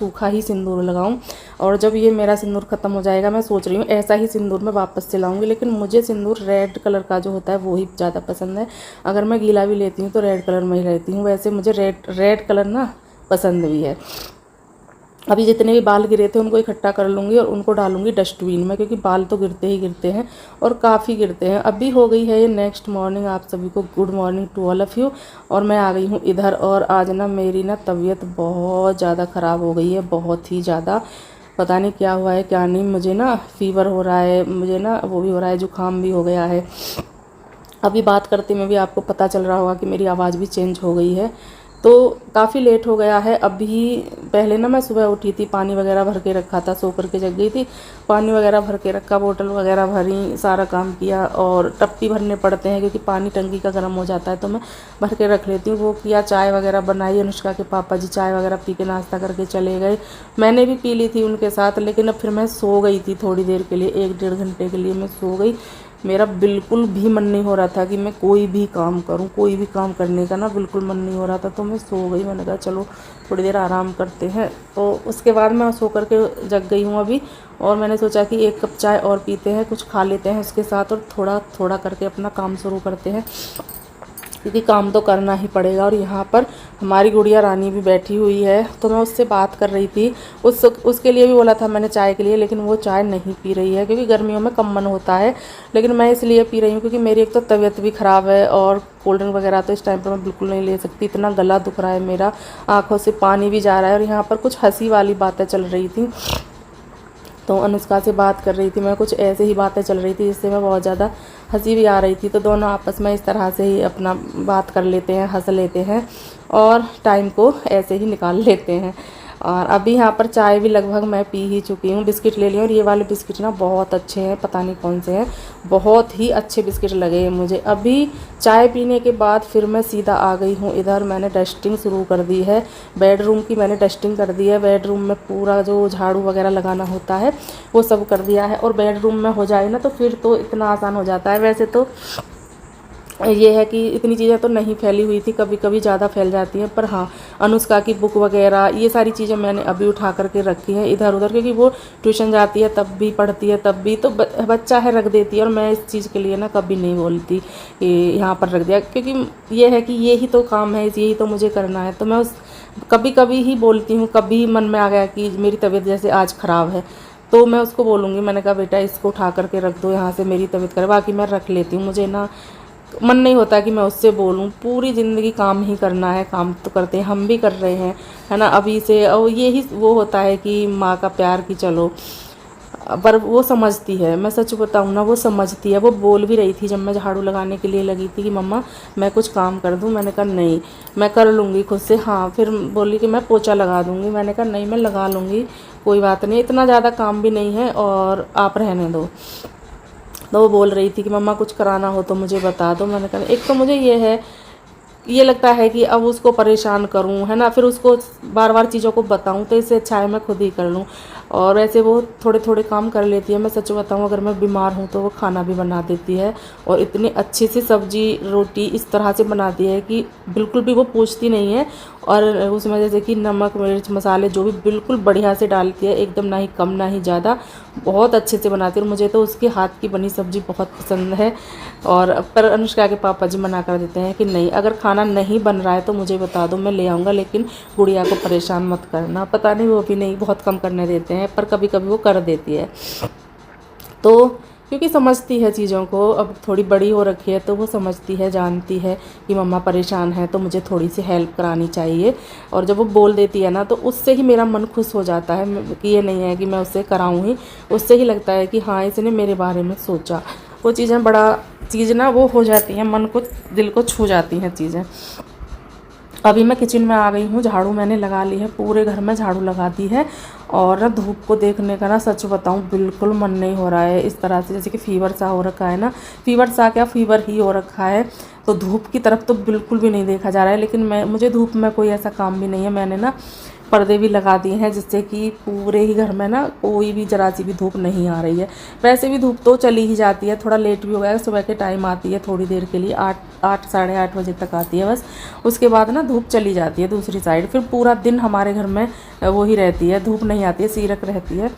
सूखा ही सिंदूर लगाऊं। और जब ये मेरा सिंदूर ख़त्म हो जाएगा, मैं सोच रही हूँ ऐसा ही सिंदूर मैं वापस से लाऊंगी, लेकिन मुझे सिंदूर रेड कलर का जो होता है वो ही ज़्यादा पसंद है। अगर मैं गीला भी लेती हूँ तो रेड कलर में ही लेती हूँ। वैसे मुझे रेड कलर ना पसंद भी है। अभी जितने भी बाल गिरे थे उनको इकट्ठा कर लूँगी और उनको डालूँगी डस्टबिन में, क्योंकि बाल तो गिरते ही गिरते हैं और काफ़ी गिरते हैं। अभी हो गई है ये नेक्स्ट मॉर्निंग। आप सभी को good morning to all of you. और मैं आ गई हूँ इधर, और आज ना मेरी ना तबीयत बहुत ज़्यादा ख़राब हो गई है, बहुत ही ज़्यादा। पता नहीं क्या हुआ है क्या नहीं। मुझे ना फ़ीवर हो रहा है, मुझे ना वो भी हो रहा है, जुकाम भी हो गया है। अभी बात करते में भी आपको पता चल रहा होगा कि मेरी आवाज़ भी चेंज हो गई है। तो काफ़ी लेट हो गया है। अभी पहले ना मैं सुबह उठी थी, पानी वगैरह भर के रखा था, सो करके जग गई थी, पानी वगैरह भर के रखा, बोतल वगैरह भरी, सारा काम किया। और टप्पी भरने पड़ते हैं क्योंकि पानी टंकी का गर्म हो जाता है, तो मैं भर के रख लेती हूँ। वो किया, चाय वगैरह बनाई। अनुष्का के पापा जी चाय वगैरह पी के नाश्ता करके चले गए। मैंने भी पी ली थी उनके साथ, लेकिन अब फिर मैं सो गई थी थोड़ी देर के लिए, 1-1.5 घंटे के लिए मैं सो गई। मेरा बिल्कुल भी मन नहीं हो रहा था कि मैं कोई भी काम करूं, कोई भी काम करने का ना बिल्कुल मन नहीं हो रहा था, तो मैं सो गई। मैंने कहा चलो थोड़ी देर आराम करते हैं। तो उसके बाद मैं सो करके जग गई हूँ अभी। और मैंने सोचा कि 1 कप चाय और पीते हैं, कुछ खा लेते हैं उसके साथ, और थोड़ा थोड़ा करके अपना काम शुरू करते हैं, क्योंकि काम तो करना ही पड़ेगा। और यहाँ पर हमारी गुड़िया रानी भी बैठी हुई है, तो मैं उससे बात कर रही थी। उसके लिए भी बोला था मैंने चाय के लिए, लेकिन वो चाय नहीं पी रही है, क्योंकि गर्मियों में कम मन होता है। लेकिन मैं इसलिए पी रही हूँ क्योंकि मेरी एक तो तबीयत भी ख़राब है, और कोल्ड ड्रिंक वगैरह तो इस टाइम पर मैं बिल्कुल नहीं ले सकती। इतना गला दुख रहा है मेरा, आँखों से पानी भी जा रहा है। और यहाँ पर कुछ हंसी वाली बातें चल रही थी, तो अनुष्का से बात कर रही थी मैं, कुछ ऐसे ही बातें चल रही थी जिससे मैं बहुत ज़्यादा हंसी भी आ रही थी। तो दोनों आपस में इस तरह से ही अपना बात कर लेते हैं, हंस लेते हैं, और टाइम को ऐसे ही निकाल लेते हैं। और अभी यहाँ पर चाय भी लगभग मैं पी ही चुकी हूँ। बिस्किट ले लिए, और ये वाले बिस्किट ना बहुत अच्छे हैं, पता नहीं कौन से हैं, बहुत ही अच्छे बिस्किट लगे हैं मुझे। अभी चाय पीने के बाद फिर मैं सीधा आ गई हूँ इधर। मैंने डस्टिंग शुरू कर दी है, बेडरूम की मैंने डस्टिंग कर दी है। बेडरूम में पूरा जो झाड़ू वगैरह लगाना होता है वो सब कर दिया है। और बेडरूम में हो जाए ना तो फिर तो इतना आसान हो जाता है। वैसे तो ये है कि इतनी चीज़ें तो नहीं फैली हुई थी, कभी कभी ज़्यादा फैल जाती हैं, पर हाँ अनुष्का की बुक वगैरह ये सारी चीज़ें मैंने अभी उठा करके रखी हैं इधर उधर, क्योंकि वो ट्यूशन जाती है तब भी, पढ़ती है तब भी, तो बच्चा है रख देती है। और मैं इस चीज़ के लिए ना कभी नहीं बोलती कि यहाँ पर रख दिया, क्योंकि ये है कि ये ही तो काम है, यही तो मुझे करना है। तो मैं उस कभी कभी ही बोलती हूँ। कभी मन में आ गया कि मेरी तबीयत जैसे आज ख़राब है, तो मैं उसको बोलूँगी, मैंने कहा बेटा इसको उठा करके रख दो यहाँ से, मेरी तबीयत खराब। बाकी मैं रख लेती हूँ, मुझे ना मन नहीं होता कि मैं उससे बोलूं। पूरी ज़िंदगी काम ही करना है, काम तो करते हैं, हम भी कर रहे हैं, है ना अभी से। और यही वो होता है कि माँ का प्यार की चलो, पर वो समझती है, मैं सच बताऊँ ना वो समझती है। वो बोल भी रही थी जब मैं झाड़ू लगाने के लिए लगी थी कि मम्मा मैं कुछ काम कर दूं। मैंने कहा नहीं मैं कर लूँगी खुद से। हाँ फिर बोली कि मैं पोछा लगा दूँगी। मैंने कहा नहीं मैं लगा लूँगी, कोई बात नहीं, इतना ज़्यादा काम भी नहीं है, और आप रहने दो। तो वो बोल रही थी कि मम्मा कुछ कराना हो तो मुझे बता दो। मैंने कहा एक तो मुझे ये लगता है कि अब उसको परेशान करूं, है ना, फिर उसको बार बार चीज़ों को बताऊं, तो इससे अच्छा है मैं खुद ही कर लूं। और वैसे वो थोड़े थोड़े काम कर लेती है। मैं सच बताऊं अगर मैं बीमार हूं तो वो खाना भी बना देती है, और इतनी अच्छी सी सब्जी रोटी इस तरह से बनाती है कि बिल्कुल भी वो पूछती नहीं है। और उसमें जैसे कि नमक मिर्च मसाले जो भी बिल्कुल बढ़िया से डालती है, एकदम ना ही कम ना ही ज़्यादा, बहुत अच्छे से बनाती है। और मुझे तो उसके हाथ की बनी सब्ज़ी बहुत पसंद है। और पर अनुष्का के पापा जी मना कर देते हैं कि नहीं अगर खाना नहीं बन रहा है तो मुझे बता दो, मैं ले आऊँगा, लेकिन गुड़िया को परेशान मत करना। पता नहीं वो भी नहीं बहुत कम करने देते हैं, पर कभी कभी वो कर देती है। तो क्योंकि समझती है चीज़ों को, अब थोड़ी बड़ी हो रखी है तो वो समझती है, जानती है कि मम्मा परेशान है तो मुझे थोड़ी सी हेल्प करानी चाहिए। और जब वो बोल देती है ना तो उससे ही मेरा मन खुश हो जाता है, कि ये नहीं है कि मैं उससे कराऊँ ही, उससे ही लगता है कि हाँ इसने मेरे बारे में सोचा। वो चीज़ें बड़ा चीज़ ना वो हो जाती हैं, मन को दिल को छू जाती हैं चीज़ें। अभी मैं किचन में आ गई हूँ, झाड़ू मैंने लगा ली है, पूरे घर में झाड़ू लगा दी है। और ना धूप को देखने का ना सच बताऊँ बिल्कुल मन नहीं हो रहा है, इस तरह से जैसे कि फीवर सा हो रखा है ना, फीवर सा क्या फीवर ही हो रखा है। तो धूप की तरफ तो बिल्कुल भी नहीं देखा जा रहा है, लेकिन मुझे धूप में कोई ऐसा काम भी नहीं है। मैंने ना पर्दे भी लगा दिए हैं जिससे कि पूरे ही घर में ना कोई भी जरा सी भी धूप नहीं आ रही है। वैसे भी धूप तो चली ही जाती है, थोड़ा लेट भी हो गया, सुबह के टाइम आती है थोड़ी देर के लिए, 8 साढ़े 8 बजे तक आती है बस। उसके बाद ना धूप चली जाती है दूसरी साइड, फिर पूरा दिन हमारे घर में वो ही रहती है, धूप नहीं आती है, सीरक रहती है।